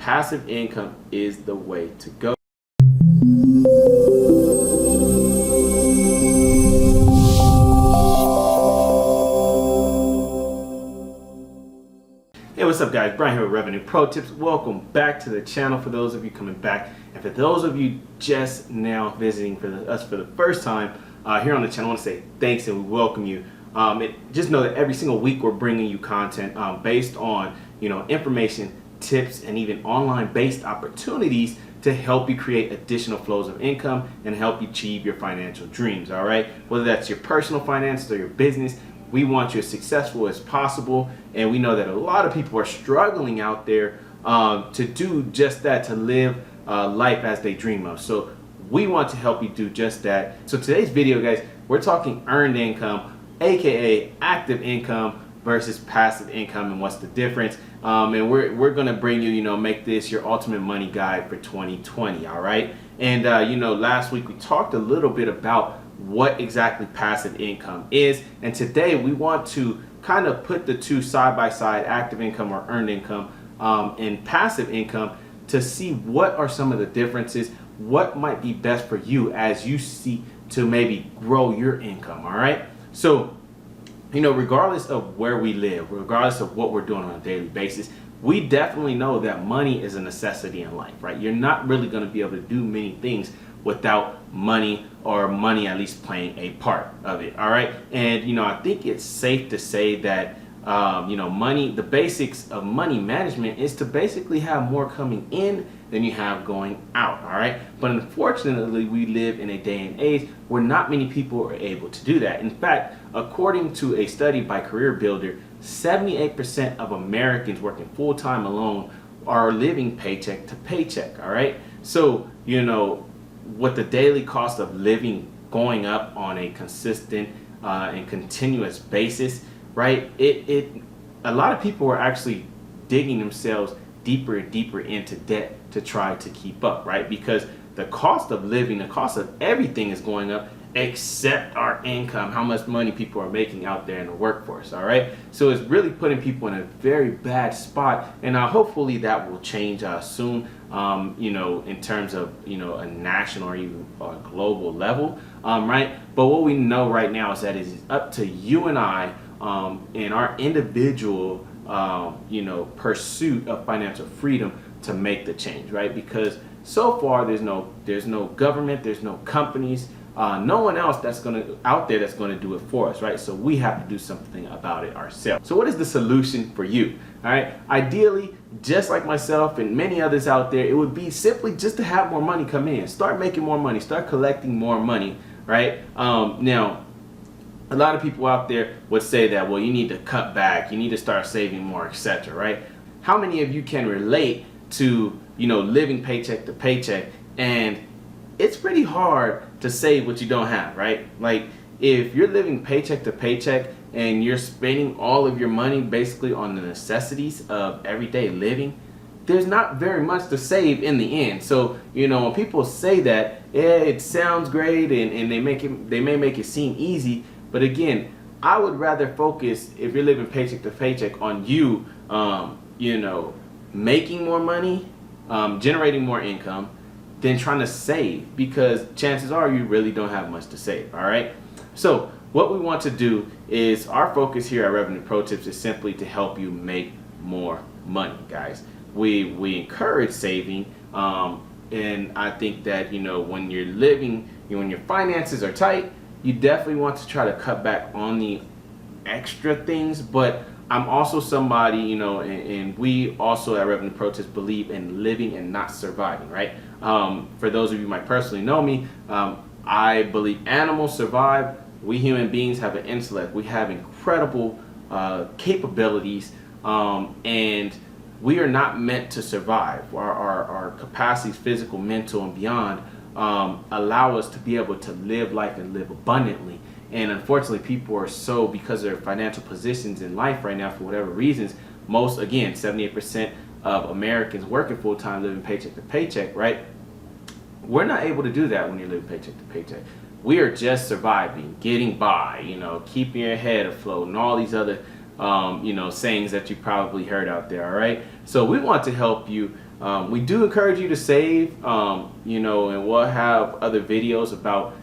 passive income is the way to go. Hey, what's up guys? Brian here with Revenue Pro Tips. Welcome back to the channel for those of you coming back, and for those of you just now visiting us for the first time here on the channel. I want to say thanks and we welcome you. Just know that every single week we're bringing you content based on information, tips, and even online based opportunities to help you create additional flows of income and help you achieve your financial dreams. All right, whether that's your personal finances or your business, we want you as successful as possible, and we know that a lot of people are struggling out there to do just that, to live life as they dream of. So we want to help you do just that. So today's video, guys, we're talking earned income, aka active income versus passive income, and what's the difference. And we're gonna bring you, make this your ultimate money guide for 2020. All right. And last week we talked a little bit about what exactly passive income is, and today we want to kind of put the two side by side, active income or earned income and passive income, to see what are some of the differences, what might be best for you as you seek to maybe grow your income. All right, so regardless of where we live, regardless of what we're doing on a daily basis, we definitely know that money is a necessity in life, right? You're not really going to be able to do many things without money, or money at least playing a part of it. All right, and I think it's safe to say that money, the basics of money management is to basically have more coming in than you have going out. All right, but unfortunately we live in a day and age where not many people are able to do that. In fact, according to a study by Career Builder, 78% of Americans working full-time alone are living paycheck to paycheck. All right, so with the daily cost of living going up on a consistent and continuous basis, right? A lot of people are actually digging themselves deeper and deeper into debt to try to keep up, right? Because the cost of living, the cost of everything is going up except our income, how much money people are making out there in the workforce. All right, so it's really putting people in a very bad spot, and hopefully that will change soon, in terms of a national or even a global level, right? But what we know right now is that it's up to you and I in our individual pursuit of financial freedom to make the change, right? Because so far there's no government, there's no companies, no one else out there that's gonna do it for us, right? So we have to do something about it ourselves. So what is the solution for you? All right, ideally, just like myself and many others out there, it would be simply just to have more money come in, start making more money, start collecting more money, right? Now, a lot of people out there would say that, well, you need to cut back, you need to start saving more, etc., right? How many of you can relate to living paycheck to paycheck? And it's pretty hard to save what you don't have, right? Like, if you're living paycheck to paycheck and you're spending all of your money basically on the necessities of everyday living, there's not very much to save in the end. So when people say that, yeah, it sounds great, and they may make it seem easy, but again, I would rather focus, if you're living paycheck to paycheck, on you making more money, generating more income, than trying to save, because chances are you really don't have much to save. All right, so what we want to do is, our focus here at Revenue Pro Tips is simply to help you make more money, guys. We encourage saving, and I think that when you're living, when your finances are tight, you definitely want to try to cut back on the extra things. But I'm also somebody, and we also at Revenue Pro Tips believe in living and not surviving, right? For those of you who might personally know me, I believe animals survive. We human beings have an intellect. We have incredible capabilities, and we are not meant to survive. Our capacities, physical, mental, and beyond, allow us to be able to live life and live abundantly. And unfortunately, people are so, because of their financial positions in life right now, for whatever reasons, again, 78% of Americans working full-time, living paycheck to paycheck, right? We're not able to do that when you're living paycheck to paycheck. We are just surviving, getting by, keeping your head afloat, and all these other sayings that you probably heard out there. All right, so we want to help you We do encourage you to save, and we'll have other videos about,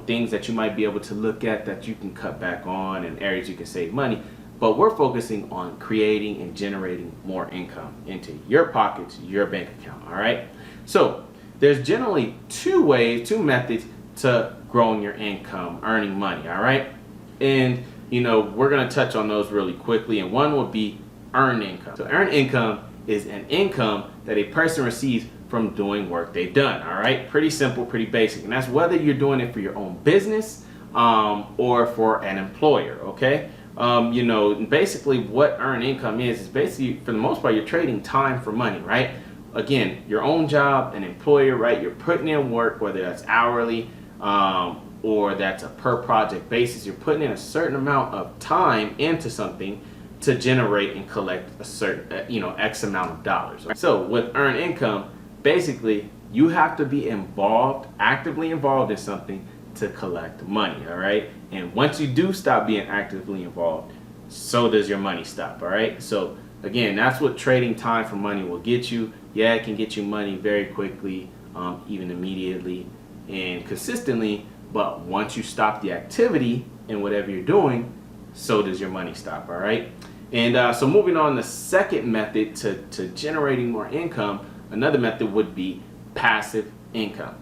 things that you might be able to look at that you can cut back on and areas you can save money. But we're focusing on creating and generating more income into your pockets, your bank account, all right? So there's generally two methods to growing your income, earning money, all right? And, we're gonna touch on those really quickly, and one would be earned income. So earned income is an income that a person receives from doing work they've done, all right? Pretty simple, pretty basic, and that's whether you're doing it for your own business or for an employer, okay? Basically what earned income is basically, for the most part, you're trading time for money, right? Again, your own job, an employer, right? You're putting in work, whether that's hourly or that's a per project basis. You're putting in a certain amount of time into something to generate and collect a certain, X amount of dollars. Right? So with earned income, basically, you have to be actively involved in something to collect money, all right? And once you do stop being actively involved, so does your money stop, all right? So again, that's what trading time for money will get you. Yeah, it can get you money very quickly, even immediately and consistently, but once you stop the activity in whatever you're doing, so does your money stop, all right? And so moving on, the second method to generating more income, another method would be passive income.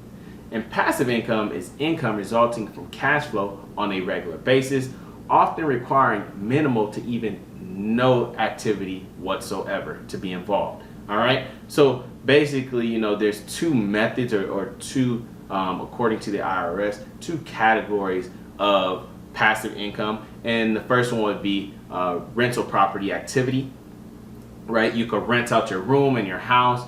And passive income is income resulting from cash flow on a regular basis, often requiring minimal to even no activity whatsoever to be involved. All right. So basically, there's two methods or two, according to the IRS, two categories of passive income. And the first one would be rental property activity, right? You could rent out your room in your house.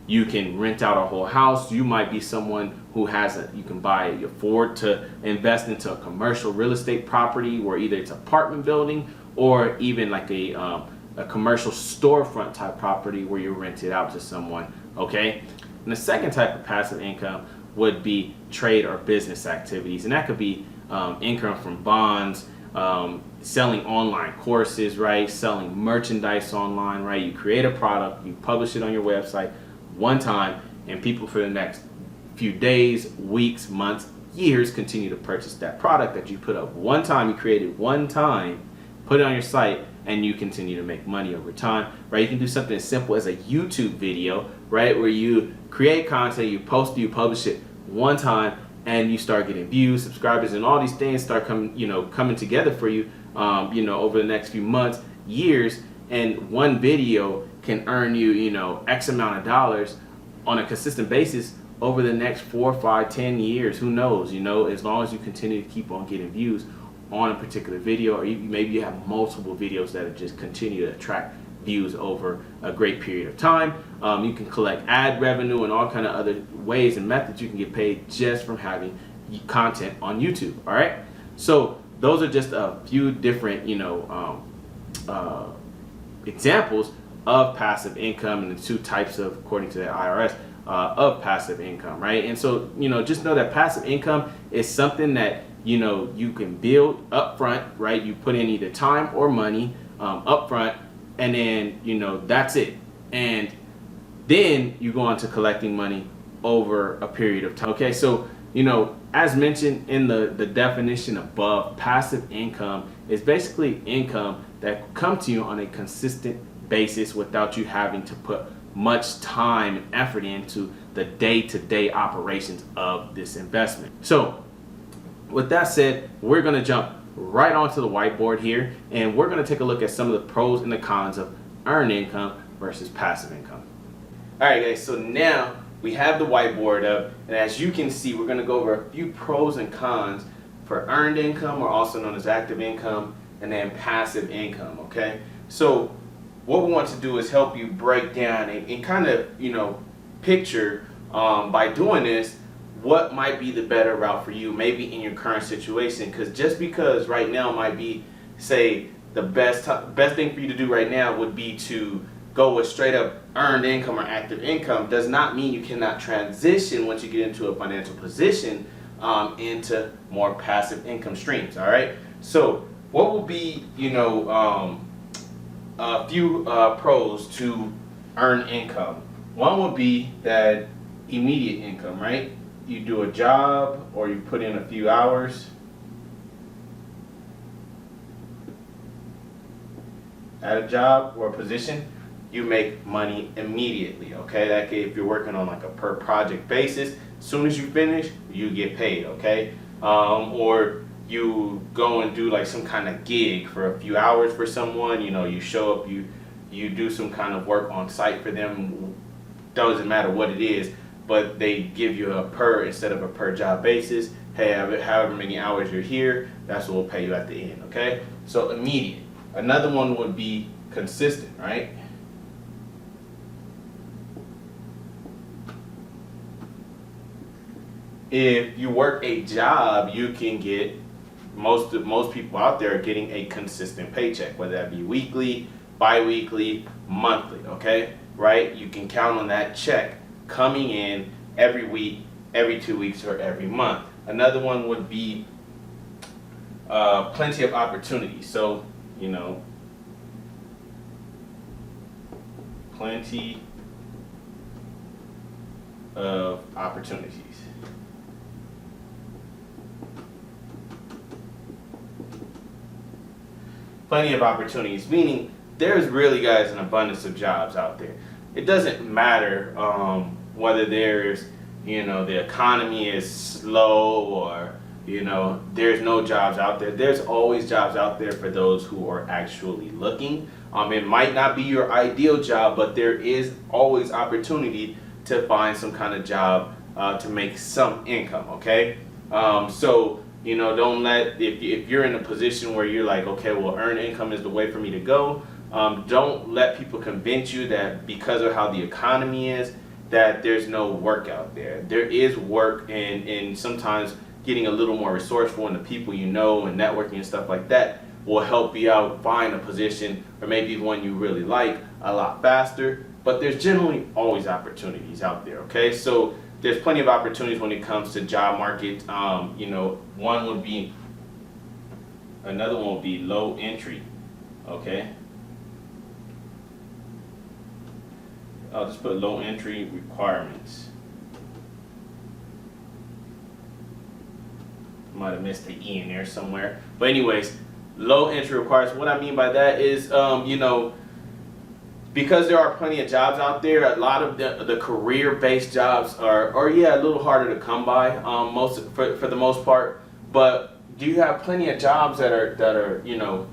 You can rent out a whole house. You might be someone who you can afford to invest into a commercial real estate property where either it's an apartment building or even like a commercial storefront type property where you rent it out to someone, okay? And the second type of passive income would be trade or business activities. And that could be income from bonds, selling online courses, right? Selling merchandise online, right? You create a product, you publish it on your website one time, and people for the next few days, weeks, months, years continue to purchase that product that you put up one time, you created one time, put it on your site, and you continue to make money over time, right? You can do something as simple as a YouTube video, right? Where you create content, you post it, you publish it one time, and you start getting views, subscribers, and all these things start coming together for you, over the next few months, years, and one video can earn you, X amount of dollars on a consistent basis over the next 4, 5, 10 years. Who knows? As long as you continue to keep on getting views on a particular video, or maybe you have multiple videos that just continue to attract views over a great period of time. You can collect ad revenue and all kind of other ways and methods you can get paid just from having content on YouTube. All right. So those are just a few different, examples of passive income and the two types of, according to the IRS, of passive income, right? And so, just know that passive income is something that, you can build up front, right? You put in either time or money up front, and then, that's it. And then you go on to collecting money over a period of time. Okay, so, as mentioned in the definition above, passive income is basically income that come to you on a consistent basis without you having to put much time and effort into the day-to-day operations of this investment. So with that said, we're going to jump right onto the whiteboard here, and we're going to take a look at some of the pros and the cons of earned income versus passive income. All right, guys, so now we have the whiteboard up, and as you can see, we're going to go over a few pros and cons for earned income, or also known as active income, and then passive income, okay? So what we want to do is help you break down and kind of, picture by doing this what might be the better route for you, maybe in your current situation. Because just because right now might be, say, the best thing for you to do right now would be to go with straight up earned income or active income, does not mean you cannot transition once you get into a financial position into more passive income streams. All right. So what will be, a few pros to earn income. One would be that immediate income, right? You do a job or you put in a few hours at a job or a position, you make money immediately, okay? That if you're working on like a per project basis, as soon as you finish, you get paid, okay? Or you go and do like some kind of gig for a few hours for someone, you know, you show up, you do some kind of work on site for them, doesn't matter what it is, but they give you a per instead of a per job basis. Hey, however many hours you're here, that's what we'll pay you at the end, okay? So immediate. Another one would be consistent, right? If you work a job, you can get most people out there are getting a consistent paycheck, whether that be weekly, bi-weekly, monthly, okay? Right? You can count on that check coming in every week, every 2 weeks, or every month. Another one would be plenty of opportunities. So, you know, plenty of opportunities. Plenty of opportunities, meaning there's really, guys, an abundance of jobs out there. It doesn't matter whether there's, you know, the economy is slow or, you know, there's no jobs out there. There's always jobs out there for those who are actually looking. It might not be your ideal job, but there is always opportunity to find some kind of job to make some income, okay? So, you know, don't let, if you're in a position where you're like, okay, well, earn income is the way for me to go, don't let people convince you that because of how the economy is, that there's no work out there. There is work, and sometimes getting a little more resourceful in the people you know and networking and stuff like that will help you out find a position or maybe one you really like a lot faster. But there's generally always opportunities out there, okay? So there's plenty of opportunities when it comes to job market. You know, another one would be low entry, okay? I'll just put low entry requirements. Might have missed the E in there somewhere. But anyways, low entry requirements. What I mean by that is, you know, because there are plenty of jobs out there, a lot of the career-based jobs are a little harder to come by, for the most part. But do you have plenty of jobs that are you know,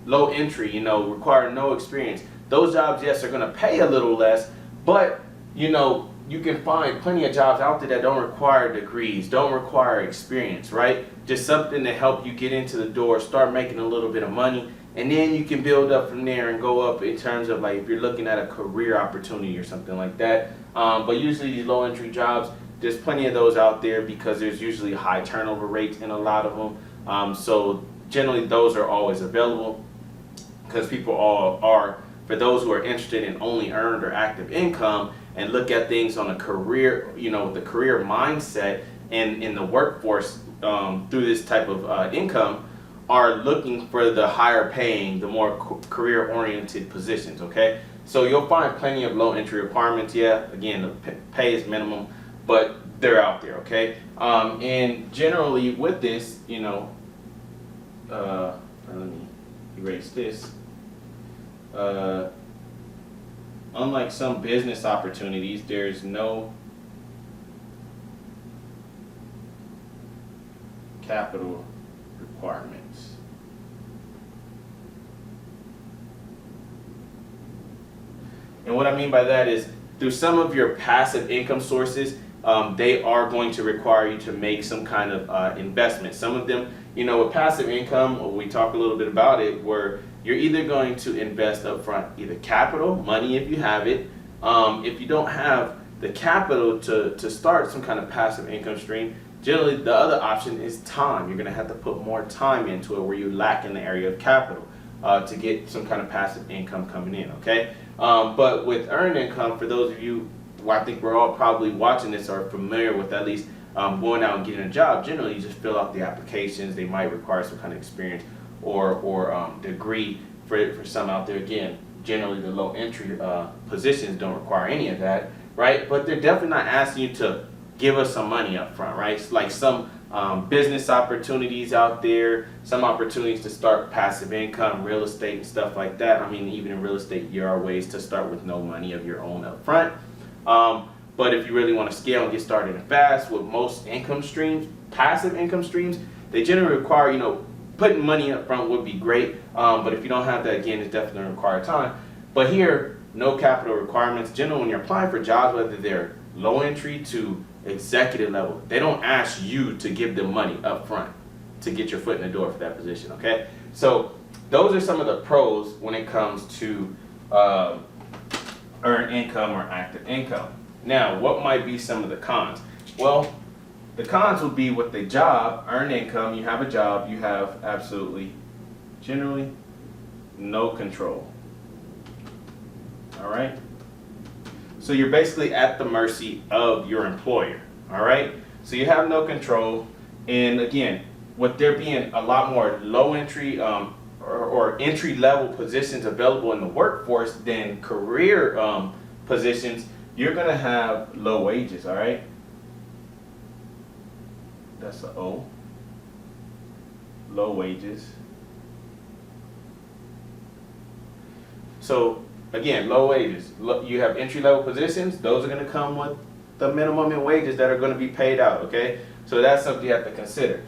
low entry, you know, require no experience? Those jobs, yes, are going to pay a little less, but you know, you can find plenty of jobs out there that don't require degrees, don't require experience, right? Just something to help you get into the door, start making a little bit of money, and then you can build up from there and go up in terms of like if you're looking at a career opportunity or something like that. But usually these low entry jobs, there's plenty of those out there because there's usually high turnover rates in a lot of them. So generally those are always available because people all are, for those who are interested in only earned or active income and look at things on a career, you know, the career mindset and in the workforce through this type of income, are looking for the higher paying, the more career oriented positions, okay? So you'll find plenty of low entry requirements. Yeah, again, the pay is minimum, but they're out there, okay? And generally with this, you know, let me erase this. Unlike some business opportunities, there's no capital requirements. And what I mean by that is through some of your passive income sources, they are going to require you to make some kind of investment. Some of them, you know, with passive income, we talk a little bit about it, where you're either going to invest up front, either capital, money if you have it. If you don't have the capital to start some kind of passive income stream, generally the other option is time. You're going to have to put more time into it where you lack in the area of capital to get some kind of passive income coming in, okay? But with earned income, for those of you, well, I think we're all probably watching this or familiar with at least going out and getting a job. Generally, you just fill out the applications. They might require some kind of experience or degree for some out there. Again, generally the low entry positions don't require any of that, right? But they're definitely not asking you to give us some money up front, right? It's like some business opportunities out there, some opportunities to start passive income, real estate and stuff like that. I mean, even in real estate, there are ways to start with no money of your own up front. But if you really want to scale and get started fast with most income streams, passive income streams, they generally require, putting money up front would be great. But if you don't have that, again, it's definitely going to require time. But here, no capital requirements. Generally, when you're applying for jobs, whether they're low entry to executive level, they don't ask you to give them money up front to get your foot in the door for that position, okay? So those are some of the pros when it comes to earned income or active income. Now, what might be some of the cons? Well, the cons would be with the job, earned income, you have a job, you have absolutely, generally, no control. All right? So you're basically at the mercy of your employer. All right? So you have no control. And again, with there being a lot more low entry or entry level positions available in the workforce than career positions, you're going to have low wages. All right? That's the O. Low wages. So again, low wages. You have entry-level positions. Those are going to come with the minimum in wages that are going to be paid out, okay? So that's something you have to consider.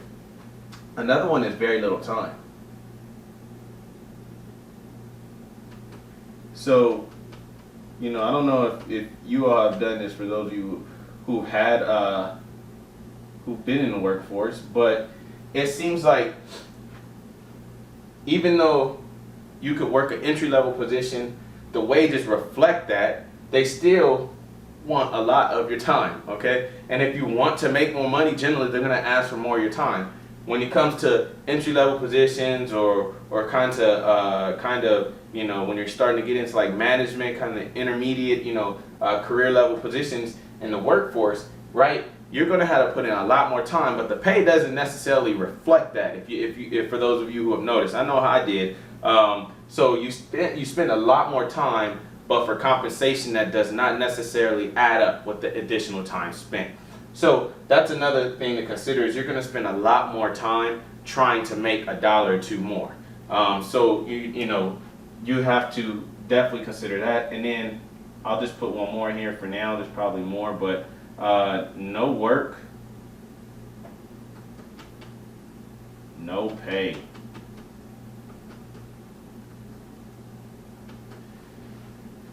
Another one is very little time. So, I don't know if you all have done this, for those of you who've been in the workforce, but it seems like even though you could work an entry-level position, the wages reflect that, they still want a lot of your time, okay? And if you want to make more money, generally they're going to ask for more of your time. When it comes to entry-level positions or kind of when you're starting to get into like management, kind of intermediate, career level positions in the workforce, right? You're going to have to put in a lot more time, but the pay doesn't necessarily reflect that. If for those of you who have noticed, I know how I did. So you spend a lot more time, but for compensation that does not necessarily add up with the additional time spent. So that's another thing to consider, is you're going to spend a lot more time trying to make $1 or $2 more. So you have to definitely consider that. And then I'll just put one more here for now. There's probably more, but no work, no pay.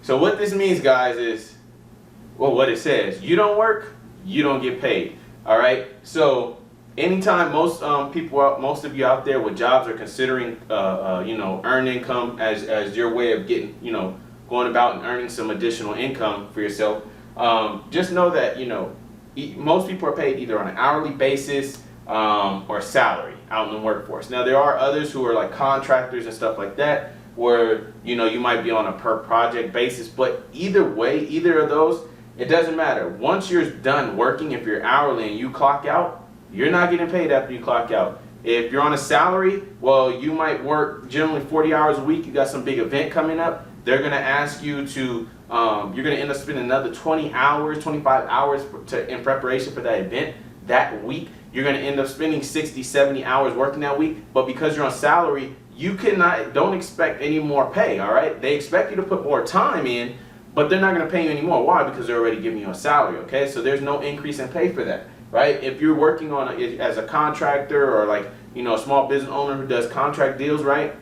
So what this means, guys, is, well, what it says: you don't work, you don't get paid. All right. So anytime most of you out there with jobs are considering, earned income as your way of getting, going about and earning some additional income for yourself, just know that most people are paid either on an hourly basis or salary out in the workforce. Now there are others who are like contractors and stuff like that, where you might be on a per project basis, but either way, either of those, it doesn't matter. Once you're done working, if you're hourly and you clock out, you're not getting paid after you clock out. If you're on a salary, well, you might work generally 40 hours a week. You got some big event coming up. They're going to ask you to, you're going to end up spending another 20 hours, 25 hours in preparation for that event that week. You're going to end up spending 60, 70 hours working that week. But because you're on salary, don't expect any more pay, all right? They expect you to put more time in, but they're not going to pay you any more. Why? Because they're already giving you a salary, okay? So there's no increase in pay for that, right? If you're working as a contractor or like, a small business owner who does contract deals, right?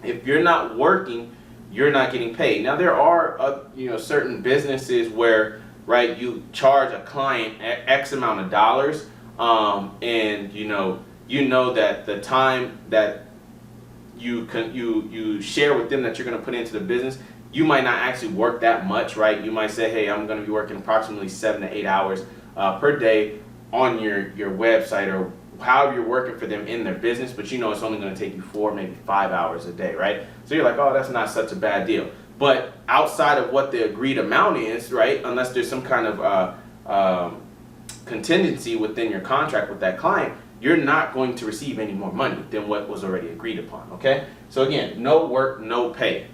If you're not working, you're not getting paid. Now there are, certain businesses where, right, you charge a client X amount of dollars, and that the time that you share with them that you're going to put into the business, you might not actually work that much, right? You might say, hey, I'm going to be working approximately 7 to 8 hours per day on your website or however you're working for them in their business, but it's only going to take you 4, maybe 5 hours a day, right? So you're like, oh, that's not such a bad deal. But outside of what the agreed amount is, right, unless there's some kind of contingency within your contract with that client, you're not going to receive any more money than what was already agreed upon, okay? So again, no work, no pay.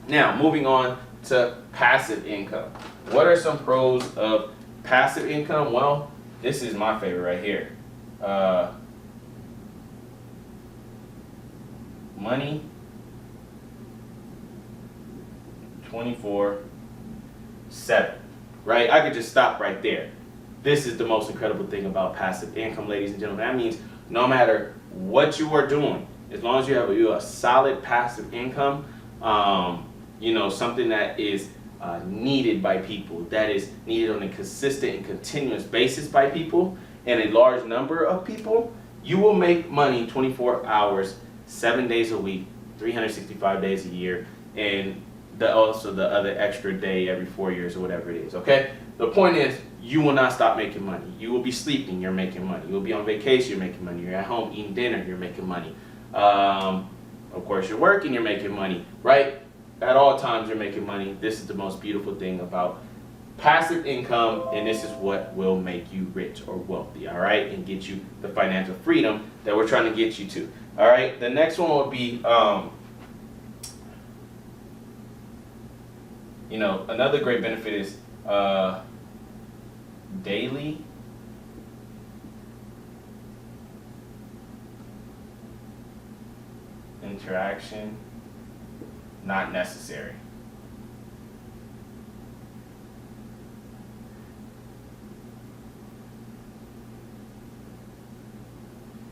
Now, moving on to passive income. What are some pros of passive income? Well, this is my favorite right here. Money 24/7, right? I could just stop right there. This is the most incredible thing about passive income, ladies and gentlemen. That means no matter what you are doing, as long as you have a solid passive income, something that is needed by people, that is needed on a consistent and continuous basis by people, and a large number of people, you will make money 24 hours, 7 days a week, 365 days a year, and also the other extra day every 4 years or whatever it is, okay? The point is, you will not stop making money. You will be sleeping, you're making money. You will be on vacation, you're making money. You're at home eating dinner, you're making money. Of course, you're working, you're making money, right? At all times, you're making money. This is the most beautiful thing about passive income, and this is what will make you rich or wealthy, all right? And get you the financial freedom that we're trying to get you to, all right? The next one will be, another great benefit is daily interaction not necessary.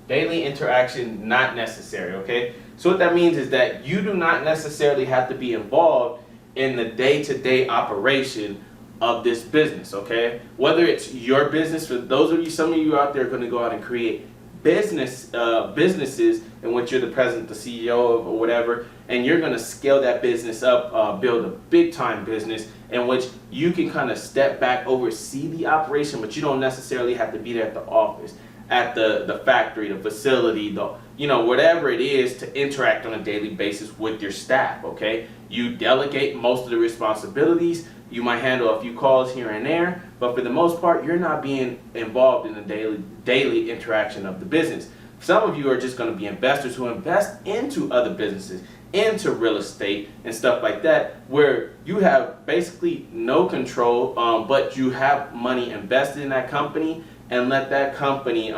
Daily interaction not necessary, okay? So what that means is that you do not necessarily have to be involved in the day-to-day operation of this business, okay? Whether it's your business, for those of you, some of you out there are going to go out and create businesses in which you're the president, the CEO of, or whatever, and you're going to scale that business up, build a big-time business in which you can kind of step back, oversee the operation, but you don't necessarily have to be there at the office, at the factory, the facility, whatever it is, to interact on a daily basis with your staff, okay? You delegate most of the responsibilities. You might handle a few calls here and there, but for the most part, you're not being involved in the daily interaction of the business. Some of you are just going to be investors who invest into other businesses, into real estate and stuff like that, where you have basically no control, but you have money invested in that company, and let that company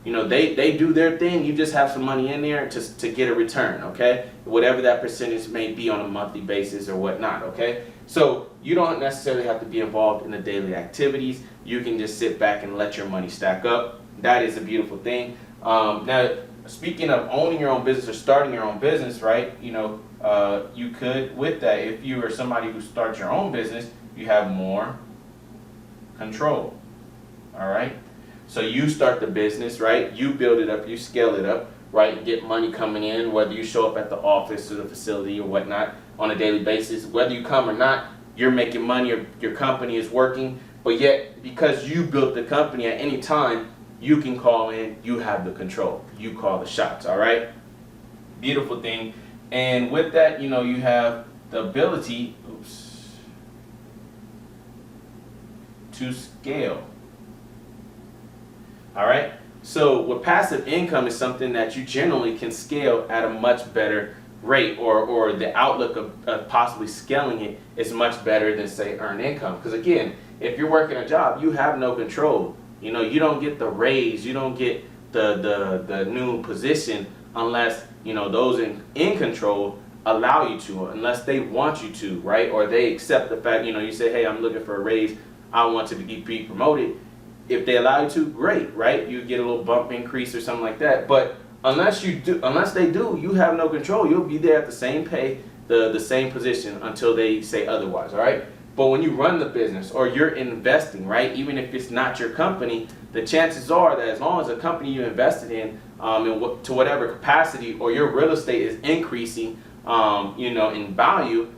they do their thing. You just have some money in there to get a return, okay? Whatever that percentage may be on a monthly basis or whatnot, okay? So you don't necessarily have to be involved in the daily activities. You can just sit back and let your money stack up. That is a beautiful thing. Now, speaking of owning your own business or starting your own business, right? You could, with that, if you are somebody who starts your own business, you have more control, all right? So you start the business, right? You build it up, you scale it up, right? Get money coming in, whether you show up at the office or the facility or whatnot on a daily basis. Whether you come or not, you're making money, or your company is working. But yet, because you built the company, at any time, you can call in, you have the control. You call the shots, all right? Beautiful thing. And with that, you have the ability, to scale. All right, so with passive income is something that you generally can scale at a much better rate, or the outlook of possibly scaling it is much better than, say, earned income. Because again, if you're working a job, you have no control. You don't get the raise, you don't get the new position unless those in control allow you to, unless they want you to, right? Or they accept the fact, you say, hey, I'm looking for a raise, I want to be promoted. If they allow you to, great, right? You get a little bump increase or something like that. But unless they do, you have no control. You'll be there at the same pay, the same position until they say otherwise, all right? But when you run the business or you're investing, right, even if it's not your company, the chances are that as long as the company you invested in, to whatever capacity, or your real estate is increasing, in value,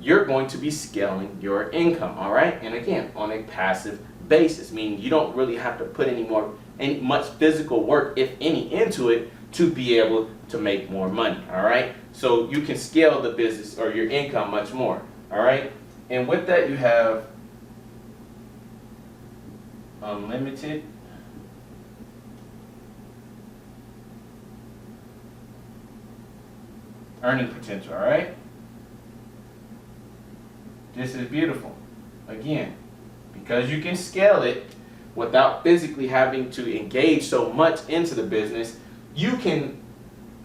you're going to be scaling your income, all right? And again, on a passive basis, meaning you don't really have to put any much physical work, if any, into it to be able to make more money, all right? So you can scale the business or your income much more, all right? And with that, you have unlimited earning potential, all right? This is beautiful. Again, because you can scale it without physically having to engage so much into the business, you can,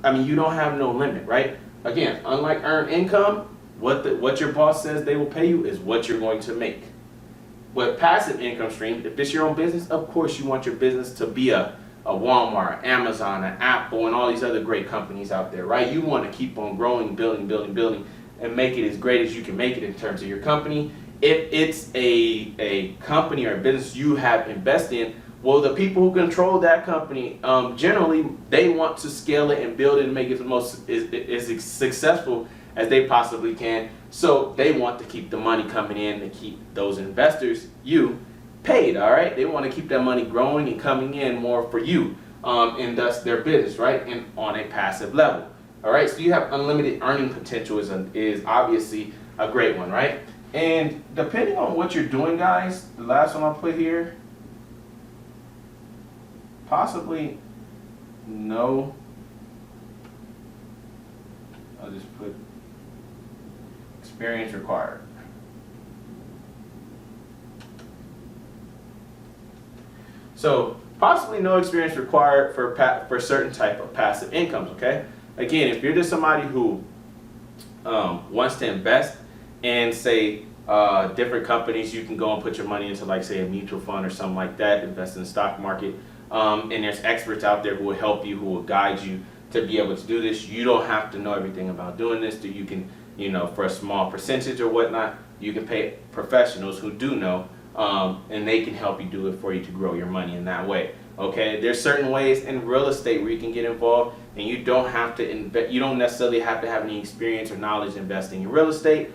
you don't have no limit, right? Again, unlike earned income, what your boss says they will pay you is what you're going to make. With passive income stream, if it's your own business, of course you want your business to be a Walmart, Amazon, an Apple, and all these other great companies out there, right? You want to keep on growing, building, and make it as great as you can make it in terms of your company. If it's a company or a business you have invested in, well, the people who control that company, generally, they want to scale it and build it and make it the most as successful as they possibly can. So they want to keep the money coming in to keep those investors, you, paid, all right? They want to keep that money growing and coming in more for you, and thus their business, right? And on a passive level, all right? So you have unlimited earning potential is obviously a great one, right? And depending on what you're doing, guys, the last one I'll put here, possibly no, I'll just put experience required. So possibly no experience required for certain type of passive incomes, okay? Again, if you're just somebody who wants to invest in, say, different companies, you can go and put your money into, like, say, a mutual fund or something like that, invest in the stock market, and there's experts out there who will help you, who will guide you to be able to do this. You don't have to know everything about doing this. You can, for a small percentage or whatnot, you can pay professionals who do know, and they can help you do it for you to grow your money in that way. Okay, there's certain ways in real estate where you can get involved, and you don't have to invest. You don't necessarily have to have any experience or knowledge investing in real estate.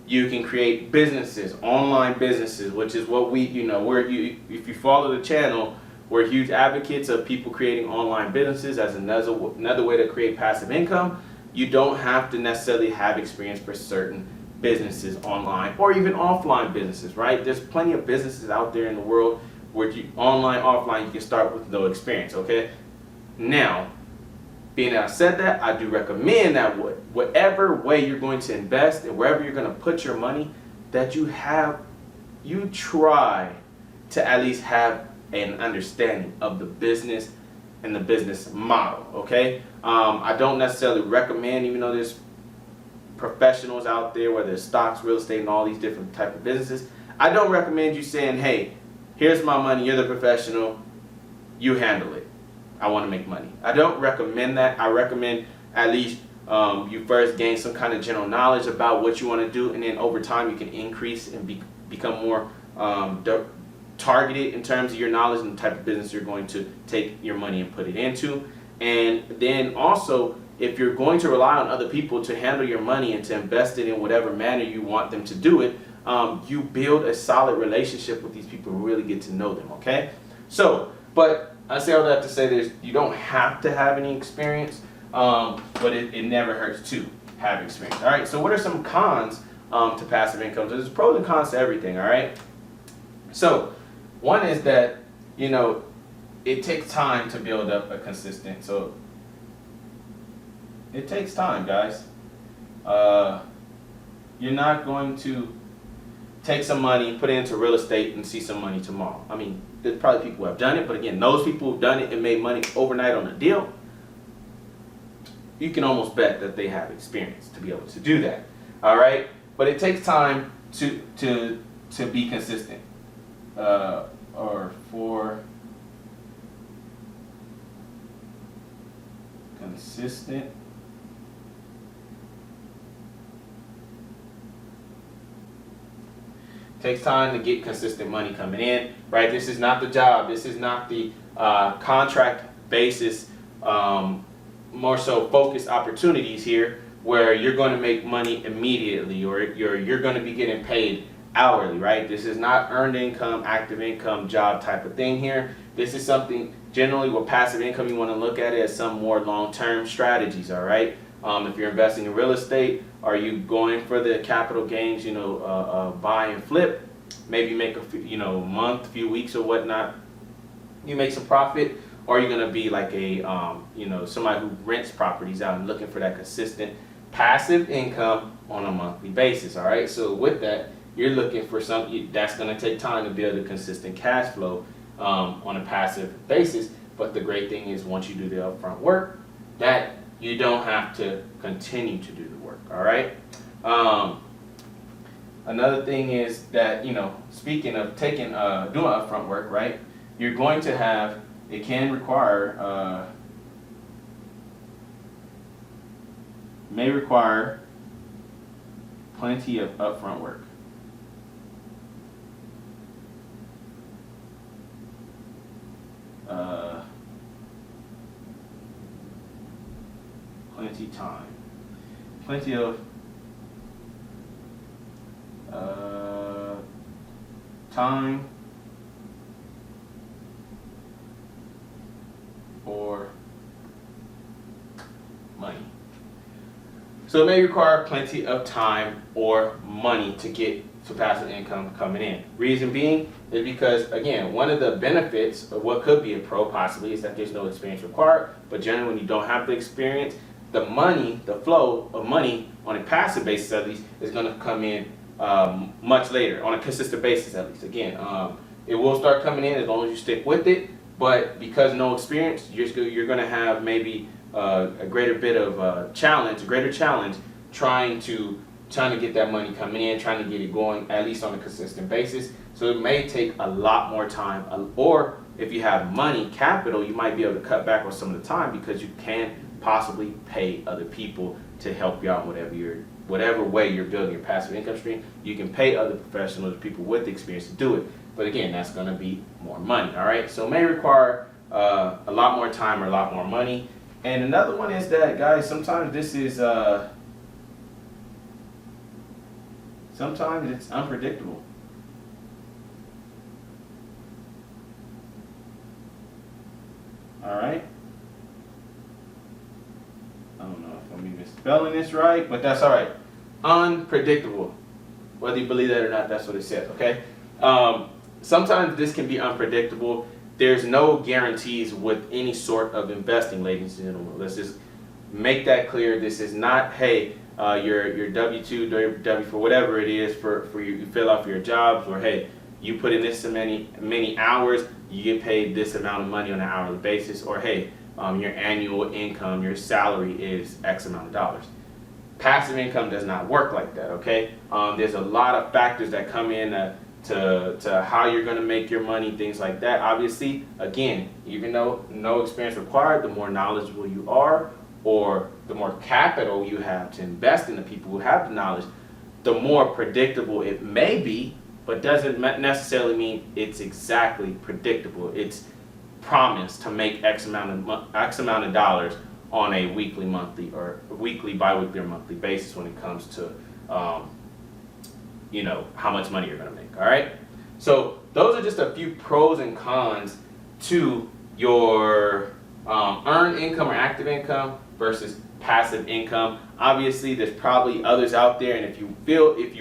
You can create businesses, online businesses, which is what we, if you follow the channel, we're huge advocates of people creating online businesses as another way to create passive income. You don't have to necessarily have experience for certain businesses online or even offline businesses, right? There's plenty of businesses out there in the world where online, offline, you can start with no experience, okay? Now, being that I said that, I do recommend that whatever way you're going to invest and wherever you're going to put your money, that you try to at least have an understanding of the business and the business model, okay? I don't necessarily recommend, even though there's professionals out there, whether it's stocks, real estate, and all these different type of businesses, I don't recommend you saying, hey, here's my money, you're the professional, you handle it. I want to make money. I don't recommend that. I recommend at least you first gain some kind of general knowledge about what you want to do, and then over time you can increase and become more targeted in terms of your knowledge and the type of business you're going to take your money and put it into. And then also, if you're going to rely on other people to handle your money and to invest it in whatever manner you want them to do it, you build a solid relationship with these people and really get to know them, okay? So, but I say all that to say you don't have to have any experience, but it never hurts to have experience. All right, so what are some cons to passive income? There's pros and cons to everything, all right? So one is that, it takes time to build up a consistent, so it takes time, guys. You're not going to take some money, put it into real estate, and see some money tomorrow. I mean, there's probably people who have done it, but again, those people who've done it and made money overnight on a deal, you can almost bet that they have experience to be able to do that. All right, but it takes time to be consistent, or for consistent takes time to get consistent money coming in, right? This is not the job. This is not the contract basis, more so focused opportunities here where you're going to make money immediately, or you're going to be getting paid hourly, right? This is not earned income, active income, job type of thing here. This is something generally with passive income you want to look at it as some more long-term strategies, all right? If you're investing in real estate, are you going for the capital gains, buy and flip, maybe make a month, few weeks or whatnot, you make some profit, or are you going to be like a, somebody who rents properties out and looking for that consistent passive income on a monthly basis. All right, so with that, you're looking for something that's going to take time to build a consistent cash flow on a passive basis. But the great thing is, once you do the upfront work, that you don't have to continue to do the work. All right. Another thing is that, speaking of doing upfront work, right? You're going to have, it can require, may require plenty of upfront work. Plenty time. Plenty of time or money. So it may require plenty of time or money to get to passive income coming in. Reason being is because, again, one of the benefits of what could be a pro possibly is that there's no experience required, but generally when you don't have the experience, the money, the flow of money on a passive basis at least is going to come in much later, on a consistent basis at least. Again, it will start coming in as long as you stick with it, but because no experience, you're going to have maybe a greater bit of a greater challenge trying to get that money coming in, trying to get it going at least on a consistent basis. So it may take a lot more time, or if you have money, capital, you might be able to cut back on some of the time because you can possibly pay other people to help you out whatever way you're building your passive income stream. You can pay other professionals, people with experience to do it. But again, that's going to be more money. All right. So it may require a lot more time or a lot more money. And another one is that, guys, sometimes it's unpredictable. All right. I don't know if I'm even spelling this right, but that's all right. Unpredictable. Whether you believe that or not, that's what it says, okay? Sometimes this can be unpredictable. There's no guarantees with any sort of investing, ladies and gentlemen. Let's just make that clear. This is not, hey, your W-2, W for whatever it is for you fill out for your jobs, or hey, you put in this many hours, you get paid this amount of money on an hourly basis, or hey, your annual income, your salary is X amount of dollars. Passive income does not work like that, okay? There's a lot of factors that come in to how you're going to make your money, things like that. Obviously, again, even though no experience required, the more knowledgeable you are, or the more capital you have to invest in the people who have the knowledge, the more predictable it may be, but doesn't necessarily mean it's exactly predictable. It's promised to make X amount of dollars on a weekly, monthly, or weekly, bi-weekly, or monthly basis when it comes to how much money you're going to make. All right. So those are just a few pros and cons to your earned income or active income versus passive income. Obviously, there's probably others out there, and if you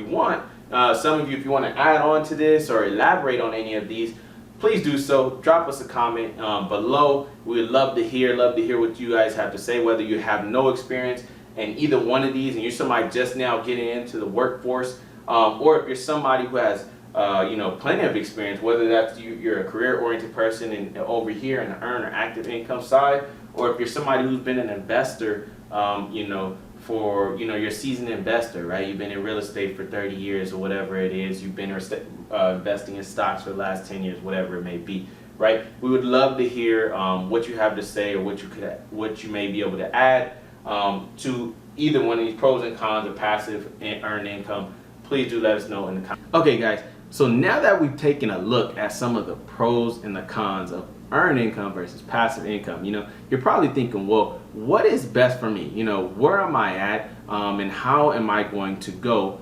want, some of you, if you want to add on to this or elaborate on any of these, please do so. Drop us a comment below. We would love to hear what you guys have to say, whether you have no experience in either one of these and you're somebody just now getting into the workforce, or if you're somebody who has plenty of experience, whether that's you're a career-oriented person and over here in the earn or active income side, or if you're somebody who's been an investor, you're a seasoned investor, right? You've been in real estate for 30 years or whatever it is. You've been investing in stocks for the last 10 years, whatever it may be, right? We would love to hear what you have to say, or what you may be able to add to either one of these pros and cons of passive and earned income. Please do let us know in the comments. Okay, guys. So now that we've taken a look at some of the pros and the cons of earned income versus passive income, you're probably thinking, well, what is best for me? Where am I at, and how am I going to go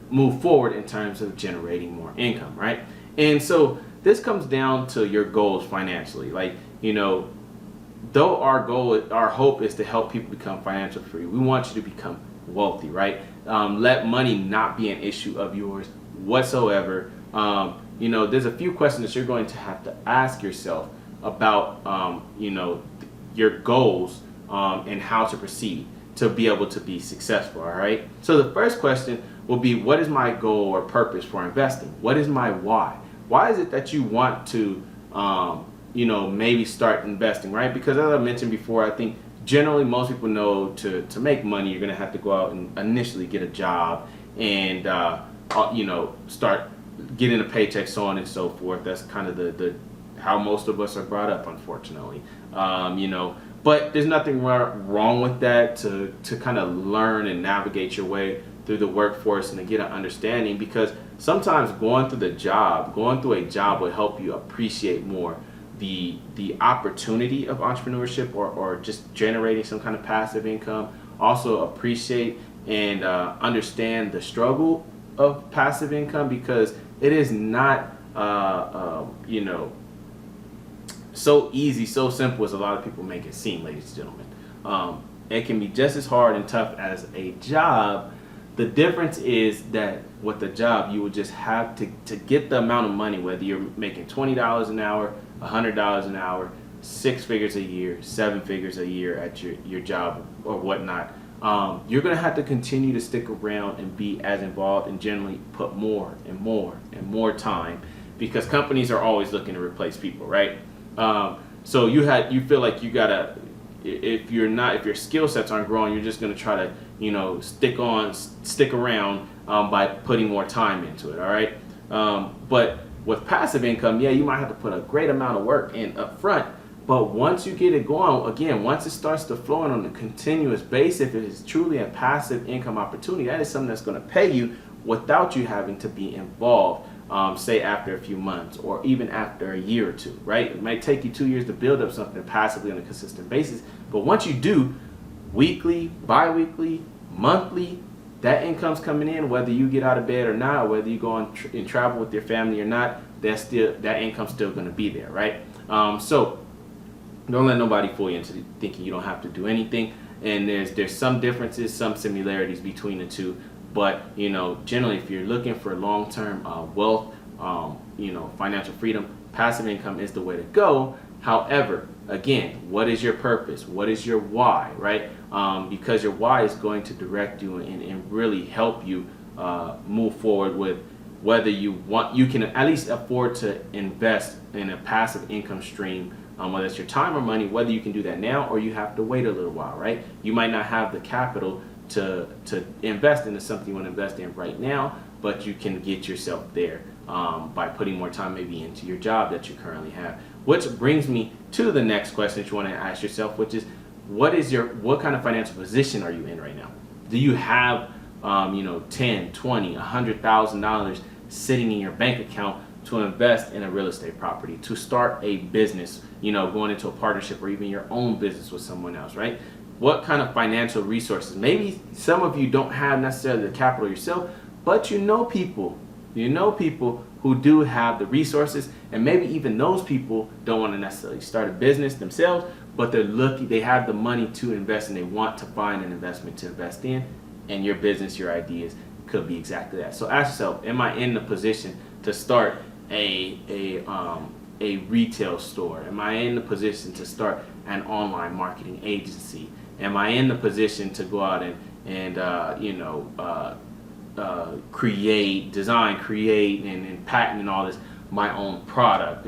move forward in terms of generating more income, right? And so this comes down to your goals financially. Like, though our hope is to help people become financially free, we want you to become wealthy, right? Let money not be an issue of yours whatsoever. There's a few questions that you're going to have to ask yourself about, your goals and how to proceed. to be able to be successful. All right. So the first question will be, what is my goal or purpose for investing? What is my why? Why is it that you want to, maybe start investing, right? Because as I mentioned before, I think generally most people know to make money, you're going to have to go out and initially get a job and, start getting a paycheck, so on and so forth. That's kind of the how most of us are brought up, unfortunately. But there's nothing wrong with that to kind of learn and navigate your way through the workforce and to get an understanding, because sometimes going through a job will help you appreciate more the opportunity of entrepreneurship or just generating some kind of passive income. Also appreciate and understand the struggle of passive income, because it is not so easy, so simple as a lot of people make it seem, ladies and gentlemen. It can be just as hard and tough as a job. The difference is that with the job, you will just have to get the amount of money, whether you're making $20 an hour, $100 an hour, 6 figures a year, 7 figures a year at your job or whatnot. You're going to have to continue to stick around and be as involved and generally put more and more and more time, because companies are always looking to replace people, right? So you feel like you gotta, if your skill sets aren't growing, you're just gonna try to stick around by putting more time into it. All right. But with passive income, yeah, you might have to put a great amount of work in up front, but once you get it going, again, once it starts to flow on a continuous basis, if it is truly a passive income opportunity, that is something that's going to pay you without you having to be involved. Say after a few months or even after a year or two, right? It might take you 2 years to build up something passively on a consistent basis, but once you do, weekly, bi-weekly, monthly, that income's coming in, whether you get out of bed or not, or whether you go on and travel with your family or not, that income's still going to be there, right? So don't let nobody fool you into thinking you don't have to do anything. And there's some differences, some similarities between the two. But, generally, if you're looking for long-term wealth, financial freedom, passive income is the way to go. However, again, what is your purpose? What is your why, right? Because your why is going to direct you and really help you move forward with whether you can at least afford to invest in a passive income stream, whether it's your time or money, whether you can do that now or you have to wait a little while, right? You might not have the capital to invest into something you want to invest in right now, but you can get yourself there by putting more time maybe into your job that you currently have. Which brings me to the next question that you want to ask yourself, which is, what kind of financial position are you in right now? Do you have $10, $20, $100,000 sitting in your bank account to invest in a real estate property, to start a business, going into a partnership or even your own business with someone else, right? What kind of financial resources? Maybe some of you don't have necessarily the capital yourself, but you know people who do have the resources, and maybe even those people don't want to necessarily start a business themselves, but they have the money to invest and they want to find an investment to invest in, and your business, your ideas could be exactly that. So ask yourself, am I in the position to start a retail store? Am I in the position to start an online marketing agency? Am I in the position to go out and design, create, and patent and all this my own product?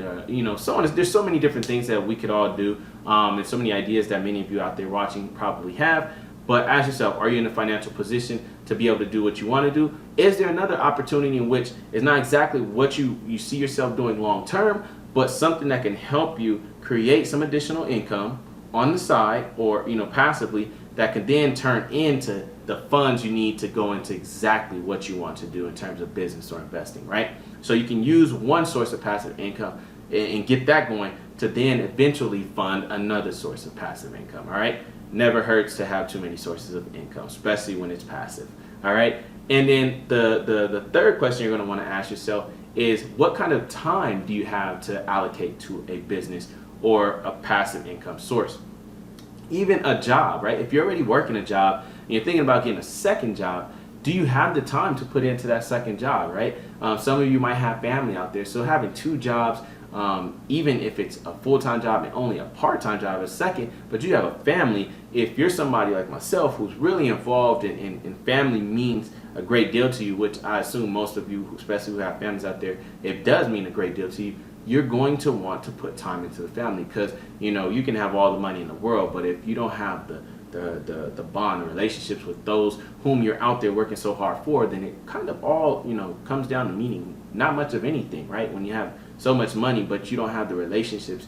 So on. There's so many different things that we could all do, and so many ideas that many of you out there watching probably have. But ask yourself, are you in a financial position to be able to do what you want to do? Is there another opportunity in which is not exactly what you see yourself doing long term, but something that can help you create some additional income on the side or passively, that can then turn into the funds you need to go into exactly what you want to do in terms of business or investing, right? So you can use one source of passive income and get that going to then eventually fund another source of passive income, all right? Never hurts to have too many sources of income, especially when it's passive, all right? And then the third question you're going to want to ask yourself is, what kind of time do you have to allocate to a business or a passive income source? Even a job, right? If you're already working a job and you're thinking about getting a second job, do you have the time to put into that second job, right? Some of you might have family out there, so having two jobs, even if it's a full-time job and only a part-time job is second, but you have a family, if you're somebody like myself who's really involved in family means a great deal to you, which I assume most of you, especially who have families out there, it does mean a great deal to you, you're going to want to put time into the family, because you can have all the money in the world, but if you don't have the bond and relationships with those whom you're out there working so hard for, then it kind of all comes down to meaning not much of anything, right? When you have so much money but you don't have the relationships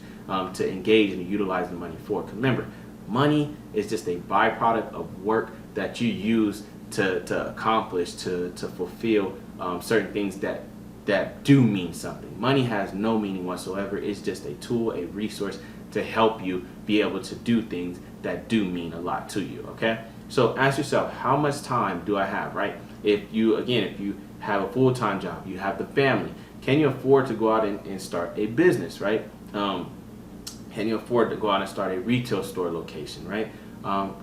to engage and utilize the money for. 'Cause remember, money is just a byproduct of work that you use to accomplish, to fulfill certain things that do mean something. Money has no meaning whatsoever. It's just a tool, a resource to help you be able to do things that do mean a lot to you, okay? So ask yourself, how much time do I have, right? If you have a full-time job, you have the family, can you afford to go out and start a business, right? Can you afford to go out and start a retail store location, right?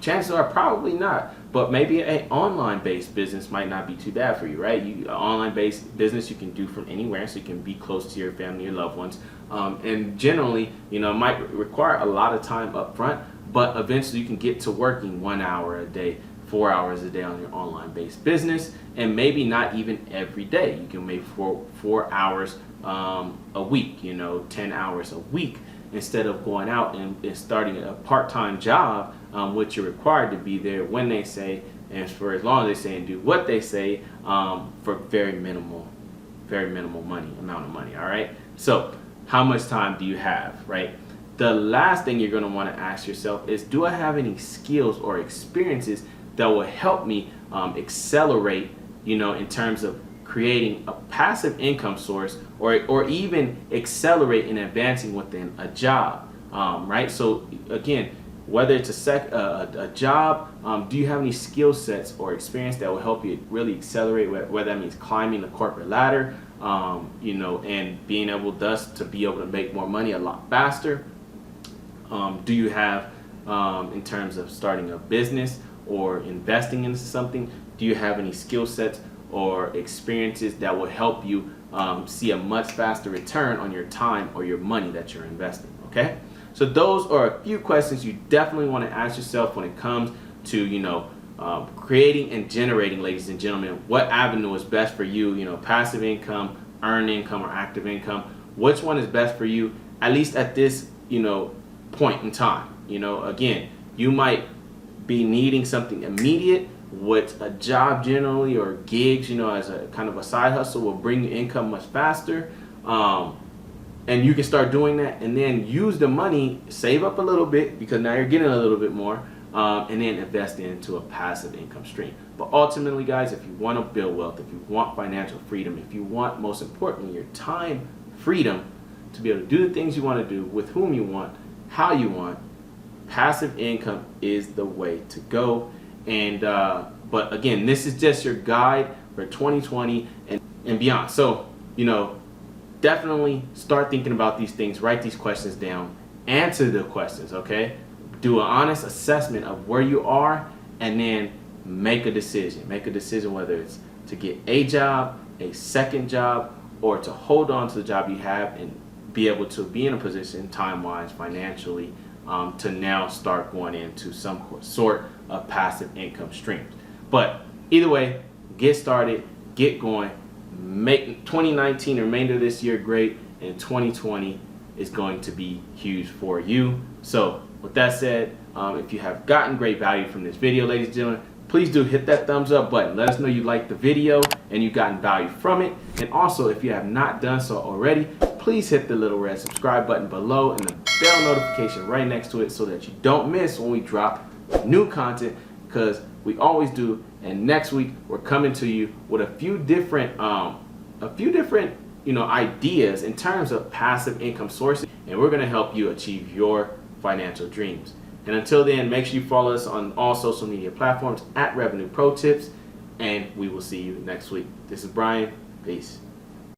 Chances are probably not, but maybe an online-based business might not be too bad for you, right? An online-based business you can do from anywhere, so you can be close to your family, your loved ones, and generally, it might require a lot of time up front, but eventually you can get to working 1 hour a day, 4 hours a day on your online-based business, and maybe not even every day. You can make four hours a week, 10 hours a week, instead of going out and starting a part-time job, which you're required to be there when they say, and for as long as they say and do what they say, for very minimal amount of money. All right. So how much time do you have, right? The last thing you're going to want to ask yourself is, do I have any skills or experiences that will help me accelerate, in terms of creating a passive income source, or even accelerate in advancing within a job, right? So again, whether it's a job, do you have any skill sets or experience that will help you really accelerate, whether that means climbing the corporate ladder, and being able thus to be able to make more money a lot faster? Do you have, in terms of starting a business or investing into something, do you have any skill sets or experiences that will help you see a much faster return on your time or your money that you're investing? Okay, so those are a few questions you definitely want to ask yourself when it comes to creating and generating, ladies and gentlemen. What avenue is best for you? Passive income, earned income, or active income. Which one is best for you, at least at this point in time? Again, you might be needing something immediate, with a job generally, or gigs, as a kind of a side hustle, will bring you income much faster. And you can start doing that, and then use the money, save up a little bit, because now you're getting a little bit more, and then invest into a passive income stream. But ultimately, guys, if you want to build wealth, if you want financial freedom, if you want, most importantly, your time freedom to be able to do the things you want to do with whom you want, how you want, passive income is the way to go. And but again, this is just your guide for 2020 and beyond. So definitely start thinking about these things. Write these questions down. Answer the questions. Okay. Do an honest assessment of where you are, and then make a decision. Make a decision whether it's to get a job, a second job, or to hold on to the job you have and be able to be in a position, time-wise, financially, to now start going into some sort of passive income streams. But either way, get started, get going, make 2019, the remainder of this year, great, and 2020 is going to be huge for you. So with that said, if you have gotten great value from this video, ladies and gentlemen, please do hit that thumbs up button. Let us know you liked the video and you've gotten value from it. And also, if you have not done so already, please hit the little red subscribe button below and the bell notification right next to it, so that you don't miss when we drop new content, because we always do. And next week we're coming to you with a few different ideas in terms of passive income sources, and we're going to help you achieve your financial dreams. And until then, make sure you follow us on all social media platforms at Revenue Pro Tips, and we will see you next week. This is Brian. Peace.